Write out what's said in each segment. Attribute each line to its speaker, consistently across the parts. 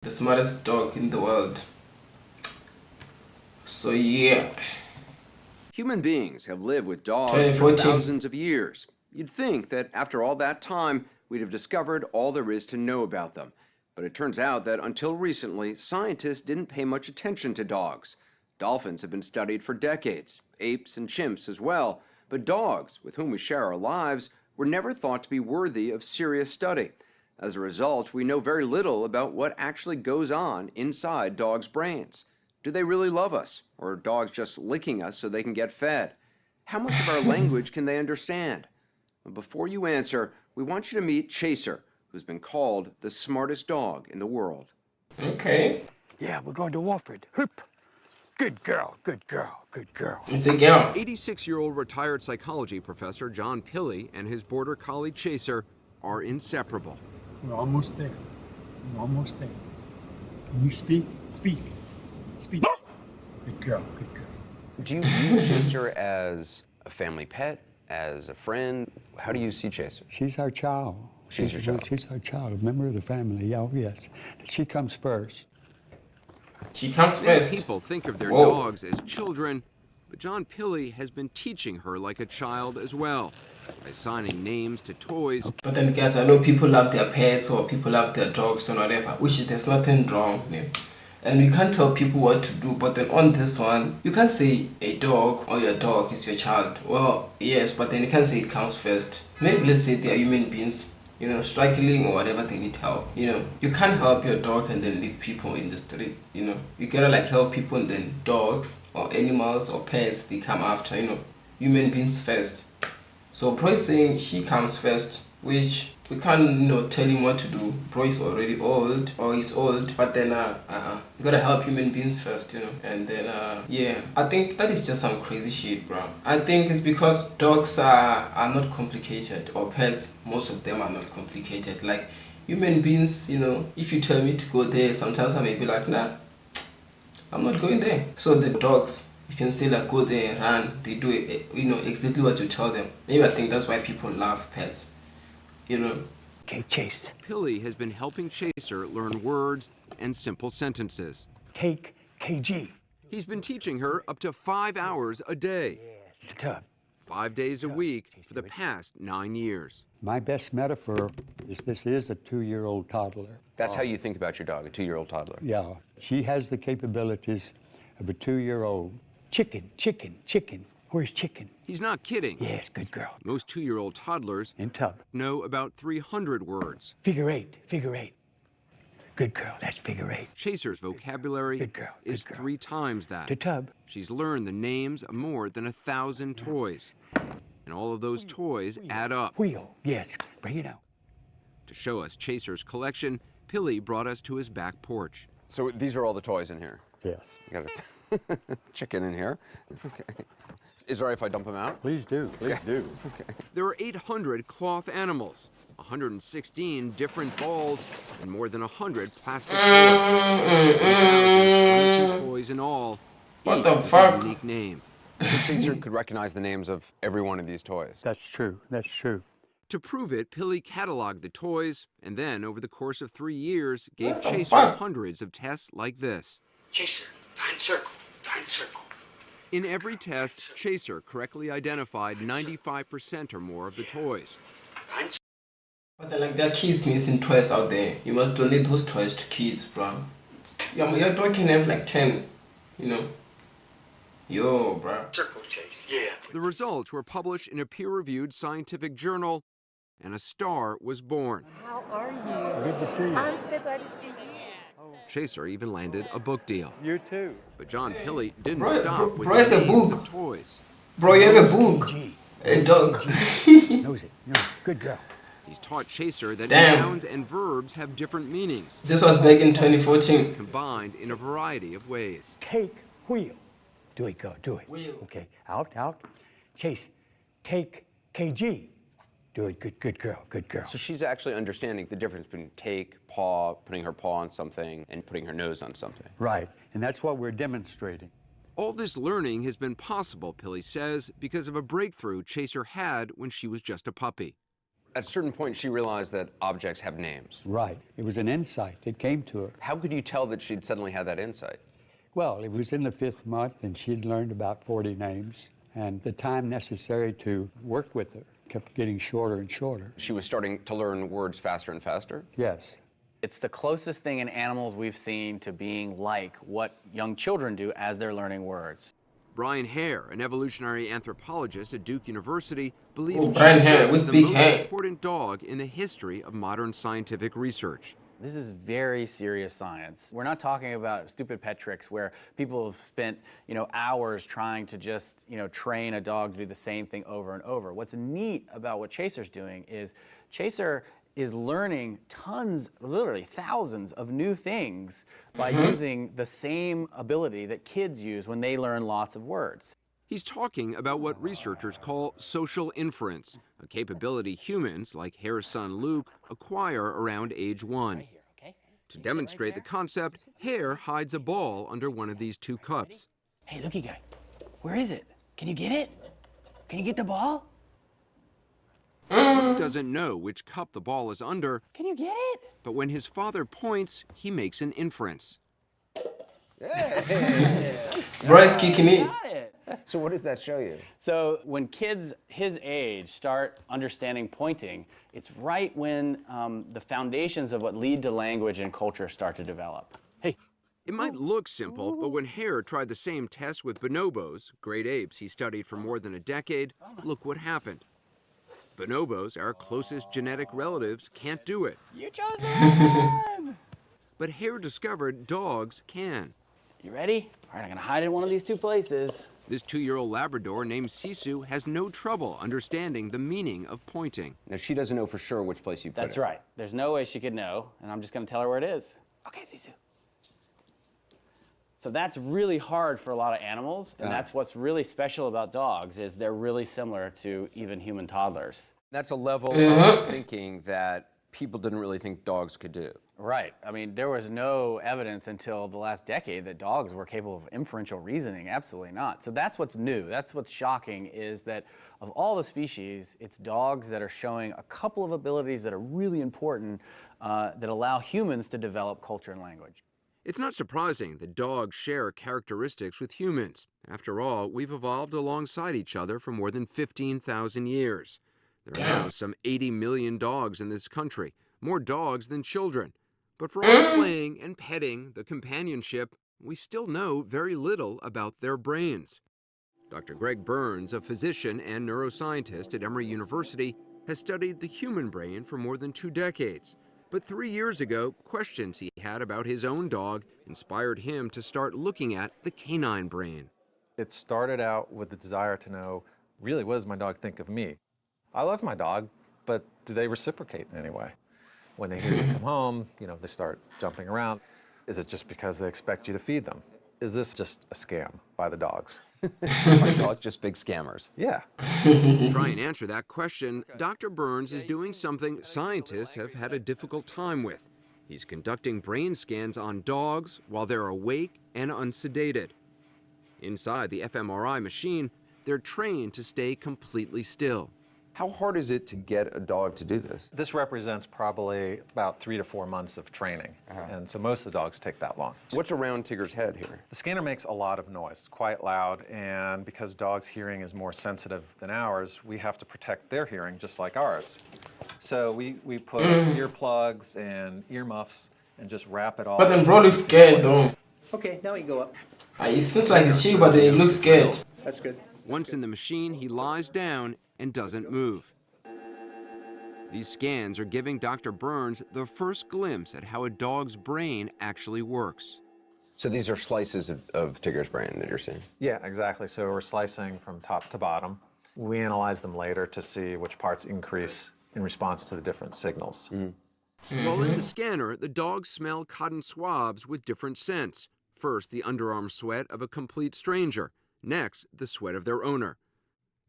Speaker 1: The smartest dog in the world. So yeah,
Speaker 2: Human beings have lived with dogs for
Speaker 1: 2014.
Speaker 2: thousands of years. You'd think that after all that time, we'd have discovered all there is to know about them. But it turns out that until recently, scientists didn't pay much attention to dogs. Dolphins have been studied for decades, apes and chimps as well. But dogs, with whom we share our lives, were never thought to be worthy of serious study. As a result, we know very little about what actually goes on inside dogs' brains. Do they really love us? Or are dogs just licking us so they can get fed? How much of our language can they understand? But before you answer, we want you to meet Chaser, who's been called the smartest dog in the world.
Speaker 1: Okay.
Speaker 3: Yeah, we're going to Wofford. Hoop. Good girl, good girl, good girl.
Speaker 1: It's a girl.
Speaker 2: 86-year-old retired psychology professor John Pilley and his border collie Chaser are inseparable.
Speaker 3: We're almost there. We're almost there. Can you speak? Speak. Speak. Good girl, good girl.
Speaker 2: Do you view Chaser as a family pet, as a friend? How do you see Chaser?
Speaker 3: She's our child.
Speaker 2: She's your child.
Speaker 3: She's our child, a member of the family. Oh, yes. She comes first.
Speaker 1: She comes
Speaker 2: Many
Speaker 1: first.
Speaker 2: people think of their
Speaker 1: Whoa.
Speaker 2: dogs as children, but John Pilley has been teaching her like a child as well, by assigning names to toys.
Speaker 1: But then guys, I know people love their pets or people love their dogs and whatever, which there's nothing wrong with. And you can't tell people what to do, but then on this one, you can't say a dog or your dog is your child. Well, yes, but then you can't say it comes first. Maybe let's say they are human beings, struggling or whatever, they need help. You can't help your dog and then leave people in the street. You gotta help people, and then dogs or animals or pets, they come after, human beings first. So bro is saying she comes first, which we can't tell him what to do. Bro is already old, or he's old, but then you gotta help human beings first, and then yeah, I think that is just some crazy shit, bro. I think it's because dogs are not complicated, or pets, most of them are not complicated. Like human beings, if you tell me to go there, sometimes I may be like, nah, I'm not going there. So the dogs, you can say go there, run, they do it, exactly what you tell them. Maybe I think that's why people love pets.
Speaker 3: Okay, Chase.
Speaker 2: Pilley has been helping Chaser learn words and simple sentences.
Speaker 3: Take KG.
Speaker 2: He's been teaching her up to 5 hours a day,
Speaker 3: Yes. Tub.
Speaker 2: 5 days a week for the past 9 years.
Speaker 3: My best metaphor is this is a 2-year-old toddler.
Speaker 2: That's how you think about your dog, a 2-year-old toddler.
Speaker 3: Yeah, she has the capabilities of a 2-year-old. Chicken, chicken, chicken. Where's chicken?
Speaker 2: He's not kidding.
Speaker 3: Yes, good girl.
Speaker 2: Most 2-year-old toddlers
Speaker 3: In tub.
Speaker 2: know about 300 words.
Speaker 3: Figure eight, figure eight. Good girl, that's figure eight.
Speaker 2: Chaser's vocabulary
Speaker 3: Good girl, good
Speaker 2: is
Speaker 3: girl.
Speaker 2: 3 times that.
Speaker 3: To tub.
Speaker 2: She's learned the names of more than 1,000 toys. And all of those toys add up.
Speaker 3: Wheel, yes, bring it out.
Speaker 2: To show us Chaser's collection, Pilley brought us to his back porch. So these are all the toys in here?
Speaker 3: Yes.
Speaker 2: You got a chicken in here. Okay. Is it all right if I dump them out?
Speaker 3: Please do, please do.
Speaker 2: Okay. There are 800 cloth animals, 116 different balls, and more than 100 plastic toys. 1,022 toys in all.
Speaker 1: What
Speaker 2: each
Speaker 1: the
Speaker 2: with
Speaker 1: fuck?
Speaker 2: a unique name. Chaser could recognize the names of every one of these toys.
Speaker 3: That's true, that's true.
Speaker 2: To prove it, Pilley cataloged the toys, and then, over the course of 3 years, gave
Speaker 1: What the
Speaker 2: Chaser
Speaker 1: fuck?
Speaker 2: hundreds of tests like this.
Speaker 3: Chaser, find circle, find circle.
Speaker 2: In every test, Chaser correctly identified 95% or more of the toys.
Speaker 1: But then, there are kids missing toys out there. You must donate those toys to kids, bro. Your dog can have 10, Yo, bro.
Speaker 3: Circle, Chase, yeah.
Speaker 2: The results were published in a peer-reviewed scientific journal, and a star was born.
Speaker 4: How are you?
Speaker 3: Good to see you.
Speaker 4: I'm so glad to see you.
Speaker 2: Chaser even landed a book deal.
Speaker 3: You too.
Speaker 2: But John Pilley didn't
Speaker 1: Bro,
Speaker 2: stop with
Speaker 1: bro,
Speaker 2: the
Speaker 1: it's a
Speaker 2: names
Speaker 1: book.
Speaker 2: of toys.
Speaker 1: Bro, you have a book.
Speaker 3: G.
Speaker 1: A dog.
Speaker 3: Knows it. No, good girl.
Speaker 2: He's taught Chaser that
Speaker 1: Damn.
Speaker 2: nouns and verbs have different meanings,
Speaker 1: This was back in 2014.
Speaker 2: combined in a variety of ways.
Speaker 3: Take wheel. Do it, go, do it.
Speaker 1: Wheel.
Speaker 3: Okay, out, out. Chase, take KG. Do it, good girl, good girl.
Speaker 2: So she's actually understanding the difference between take, paw, putting her paw on something, and putting her nose on something.
Speaker 3: Right, and that's what we're demonstrating.
Speaker 2: All this learning has been possible, Pilley says, because of a breakthrough Chaser had when she was just a puppy. At a certain point, she realized that objects have names.
Speaker 3: Right. It was an insight. It came to her.
Speaker 2: How could you tell that she'd suddenly had that insight?
Speaker 3: Well, it was in the 5th month, and she'd learned about 40 names, and the time necessary to work with her kept getting shorter and shorter.
Speaker 2: She was starting to learn words faster and faster?
Speaker 3: Yes.
Speaker 5: It's the closest thing in animals we've seen to being like what young children do as they're learning words.
Speaker 2: Brian Hare, an evolutionary anthropologist at Duke University, believes
Speaker 1: Brian Hare
Speaker 2: Chaser
Speaker 1: with
Speaker 2: is the
Speaker 1: big
Speaker 2: most
Speaker 1: head.
Speaker 2: important dog in the history of modern scientific research.
Speaker 5: This is very serious science. We're not talking about stupid pet tricks where people have spent, hours trying to just, train a dog to do the same thing over and over. What's neat about what Chaser's doing is Chaser is learning tons, literally thousands of new things by using the same ability that kids use when they learn lots of words.
Speaker 2: He's talking about what researchers call social inference, a capability humans, like Hare's son Luke, acquire around age 1. To demonstrate the concept, Hare hides a ball under one of these 2 cups.
Speaker 5: Hey, looky guy, where is it? Can you get it? Can you get the ball?
Speaker 2: Luke doesn't know which cup the ball is under,
Speaker 5: Can you get it?
Speaker 2: but when his father points, he makes an inference.
Speaker 1: Bryce kicking it.
Speaker 5: Got it.
Speaker 2: So what does that show you?
Speaker 5: So when kids his age start understanding pointing, it's right when the foundations of what lead to language and culture start to develop. Hey,
Speaker 2: It might look simple, but when Hare tried the same test with bonobos, great apes he studied for more than a decade, look what happened. Bonobos, our closest genetic relatives, can't do it.
Speaker 5: you chose the right one.
Speaker 2: But Hare discovered dogs can.
Speaker 5: You ready? All right, I'm gonna hide in one of these 2 places.
Speaker 2: This 2-year-old Labrador named Sisu has no trouble understanding the meaning of pointing. Now, she doesn't know for sure which place you put
Speaker 5: That's right. There's no way she could know, and I'm just gonna tell her where it is. Okay, Sisu. So that's really hard for a lot of animals, and that's what's really special about dogs is they're really similar to even human toddlers.
Speaker 2: That's a level of thinking that people didn't really think dogs could do.
Speaker 5: Right. I mean, there was no evidence until the last decade that dogs were capable of inferential reasoning. Absolutely not. So that's what's new. That's what's shocking is that of all the species, it's dogs that are showing a couple of abilities that are really important that allow humans to develop culture and language.
Speaker 2: It's not surprising that dogs share characteristics with humans. After all, we've evolved alongside each other for more than 15,000 years. There are now some 80 million dogs in this country, more dogs than children. But for all the playing and petting, the companionship, we still know very little about their brains. Dr. Greg Burns, a physician and neuroscientist at Emory University, has studied the human brain for more than 2 decades. But 3 years ago, questions he had about his own dog inspired him to start looking at the canine brain.
Speaker 6: It started out with the desire to know, really, what does my dog think of me? I love my dog, but do they reciprocate in any way? When they hear you come home, they start jumping around. Is it just because they expect you to feed them? Is this just a scam by the dogs?
Speaker 2: Are dogs just big scammers?
Speaker 6: Yeah.
Speaker 2: To try and answer that question, Dr. Burns is doing something scientists have had a difficult time with. He's conducting brain scans on dogs while they're awake and unsedated. Inside the fMRI machine, they're trained to stay completely still. How hard is it to get a dog to do this?
Speaker 6: This represents probably about 3 to 4 months of training. And so most of the dogs take that long.
Speaker 2: What's around Tigger's head here?
Speaker 6: The scanner makes a lot of noise. It's quite loud, and because dogs' hearing is more sensitive than ours, we have to protect their hearing just like ours. So we put earplugs and earmuffs and just wrap it all.
Speaker 1: But then bro looks scared though.
Speaker 7: Okay, now you go up.
Speaker 1: It seems like it's chill, but they look scared.
Speaker 7: That's good.
Speaker 2: Once in the machine, he lies down and doesn't move. These scans are giving Dr. Burns the first glimpse at how a dog's brain actually works. So these are slices of Tigger's brain that you're seeing?
Speaker 6: Yeah, exactly. So we're slicing from top to bottom. We analyze them later to see which parts increase in response to the different signals.
Speaker 2: While in the scanner, the dogs smell cotton swabs with different scents. First, the underarm sweat of a complete stranger. Next, the sweat of their owner.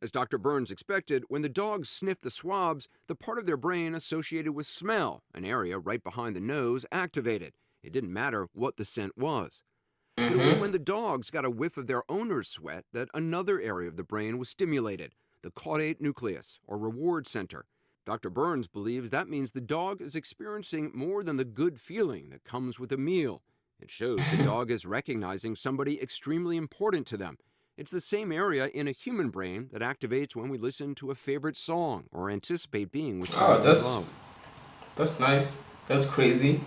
Speaker 2: As Dr. Burns expected, when the dogs sniffed the swabs, the part of their brain associated with smell, an area right behind the nose, activated. It didn't matter what the scent was. But it was when the dogs got a whiff of their owner's sweat that another area of the brain was stimulated, the caudate nucleus, or reward center. Dr. Burns believes that means the dog is experiencing more than the good feeling that comes with a meal. It shows the dog is recognizing somebody extremely important to them. It's the same area in a human brain that activates when we listen to a favorite song or anticipate being with someone
Speaker 1: Oh,
Speaker 2: we love.
Speaker 1: that's nice. That's crazy.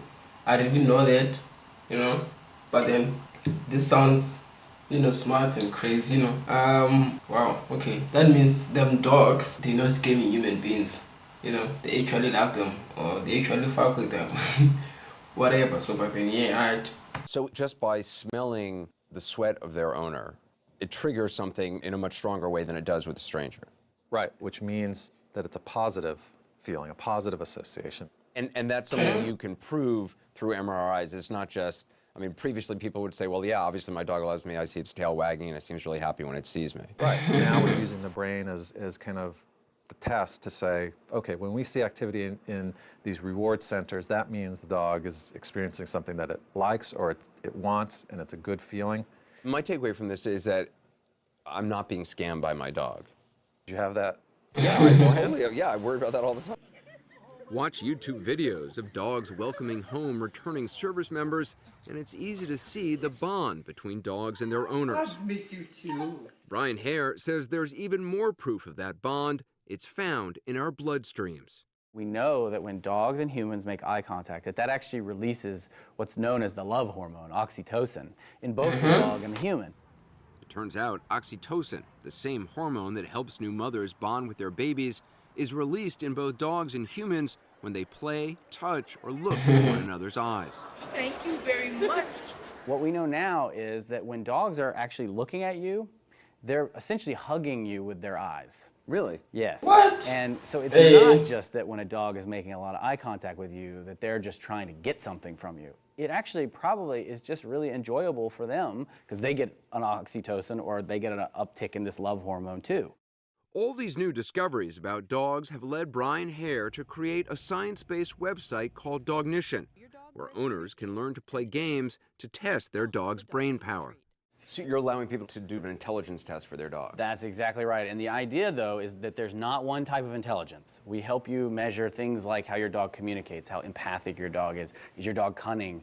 Speaker 1: I didn't know that, you know. But then this sounds, smart and crazy, Wow, okay. That means them dogs, they're not scamming human beings. They actually love them or they actually fuck with them. Whatever. So but then yeah, alright.
Speaker 2: So just by smelling the sweat of their owner, it triggers something in a much stronger way than it does with a stranger.
Speaker 6: Right, which means that it's a positive feeling, a positive association.
Speaker 2: And that's something you can prove through MRIs. It's not just, previously people would say, well, yeah, obviously my dog loves me. I see its tail wagging and it seems really happy when it sees me.
Speaker 6: Right, now we're using the brain as kind of the test to say, okay, when we see activity in these reward centers, that means the dog is experiencing something that it likes or it wants, and it's a good feeling.
Speaker 2: My takeaway from this is that I'm not being scammed by my dog.
Speaker 6: Did you have that?
Speaker 2: Yeah, I worry about that all the time. Watch YouTube videos of dogs welcoming home returning service members, and it's easy to see the bond between dogs and their owners.
Speaker 7: Miss you too.
Speaker 2: Brian Hare says there's even more proof of that bond. It's found in our bloodstreams.
Speaker 5: We know that when dogs and humans make eye contact, that actually releases what's known as the love hormone, oxytocin, in both the dog and the human.
Speaker 2: It turns out oxytocin, the same hormone that helps new mothers bond with their babies, is released in both dogs and humans when they play, touch, or look into one another's eyes.
Speaker 7: Thank you very much.
Speaker 5: What we know now is that when dogs are actually looking at you, they're essentially hugging you with their eyes.
Speaker 2: Really?
Speaker 5: Yes.
Speaker 1: What?
Speaker 5: And so it's
Speaker 1: Hey.
Speaker 5: not just that when a dog is making a lot of eye contact with you, that they're just trying to get something from you. It actually probably is just really enjoyable for them because they get an oxytocin or they get an uptick in this love hormone too.
Speaker 2: All these new discoveries about dogs have led Brian Hare to create a science-based website called Dognition, where owners can learn to play games to test their dog's brain power. So you're allowing people to do an intelligence test for their dog?
Speaker 5: That's exactly right. And the idea, though, is that there's not one type of intelligence. We help you measure things like how your dog communicates, how empathic your dog is your dog cunning,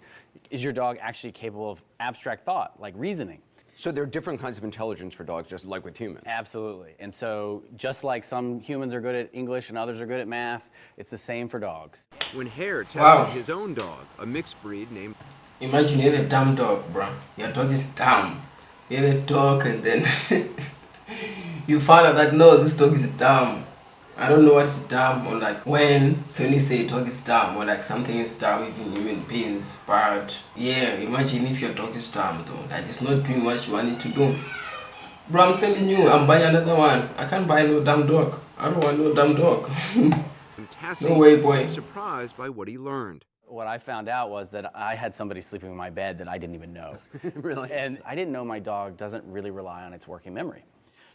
Speaker 5: is your dog actually capable of abstract thought, like reasoning.
Speaker 2: So there are different kinds of intelligence for dogs, just like with humans?
Speaker 5: Absolutely. And so just like some humans are good at English and others are good at math, it's the same for dogs.
Speaker 2: When Hare tested
Speaker 1: Wow.
Speaker 2: his own dog, a mixed breed named...
Speaker 1: Imagine you have a dumb dog, bro. Your dog is dumb. You have a dog and then you find out that no, this dog is dumb. I don't know what's dumb or like when can you say dog is dumb or like something is dumb even human beings. But yeah, imagine if your dog is dumb though. Like it's not doing what you want it to do. Bro, I'm telling you, I'm buying another one. I can't buy no dumb dog. I don't want no dumb dog.
Speaker 2: Tassie,
Speaker 1: No way, boy.
Speaker 2: was surprised by what he learned.
Speaker 5: What I found out was that I had somebody sleeping in my bed that I didn't even know.
Speaker 2: Really?
Speaker 5: And I didn't know my dog doesn't really rely on its working memory.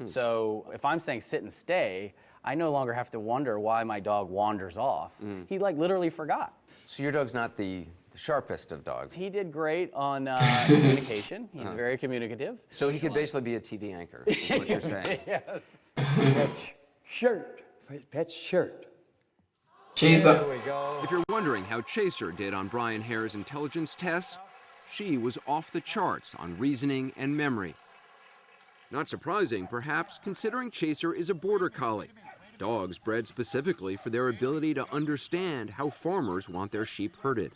Speaker 5: So if I'm saying sit and stay, I no longer have to wonder why my dog wanders off. He like literally forgot.
Speaker 2: So your dog's not the sharpest of dogs.
Speaker 5: He did great on communication. He's very communicative.
Speaker 2: So he could basically be a TV anchor, is what you're saying.
Speaker 5: Yes.
Speaker 3: Fetch shirt. Fetch shirt.
Speaker 1: Chaser.
Speaker 2: If you're wondering how Chaser did on Brian Hare's intelligence tests, she was off the charts on reasoning and memory. Not surprising, perhaps, considering Chaser is a border collie. Dogs bred specifically for their ability to understand how farmers want their sheep herded.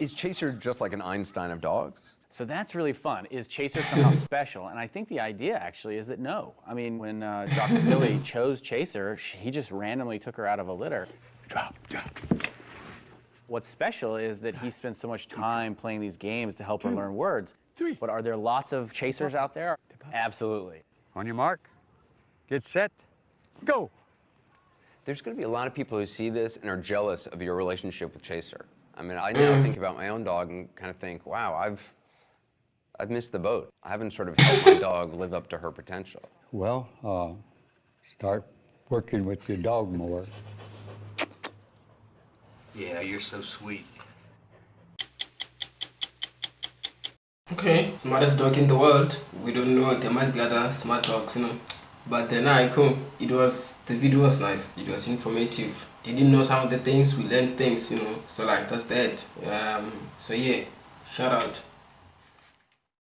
Speaker 2: Is Chaser just like an Einstein of dogs?
Speaker 5: So that's really fun. Is Chaser somehow special? And I think the idea actually is that no. I mean, when Dr. Billy chose Chaser, he just randomly took her out of a litter. What's special is that he spent so much time playing these games to help her learn words. But are there lots of chasers out there? Absolutely.
Speaker 3: On your mark, get set, go.
Speaker 2: There's going to be a lot of people who see this and are jealous of your relationship with Chaser. I mean, I now think about my own dog and kind of think, wow, I've missed the boat. I haven't sort of helped my dog live up to her potential.
Speaker 3: Well, start working with your dog more.
Speaker 8: Yeah, you're so sweet.
Speaker 1: Okay, smartest dog in the world. We don't know, there might be other smart dogs, But then cool. The video was nice. It was informative. they didn't know some of the things, we learned things, you know. So like that's that. So yeah, shout out.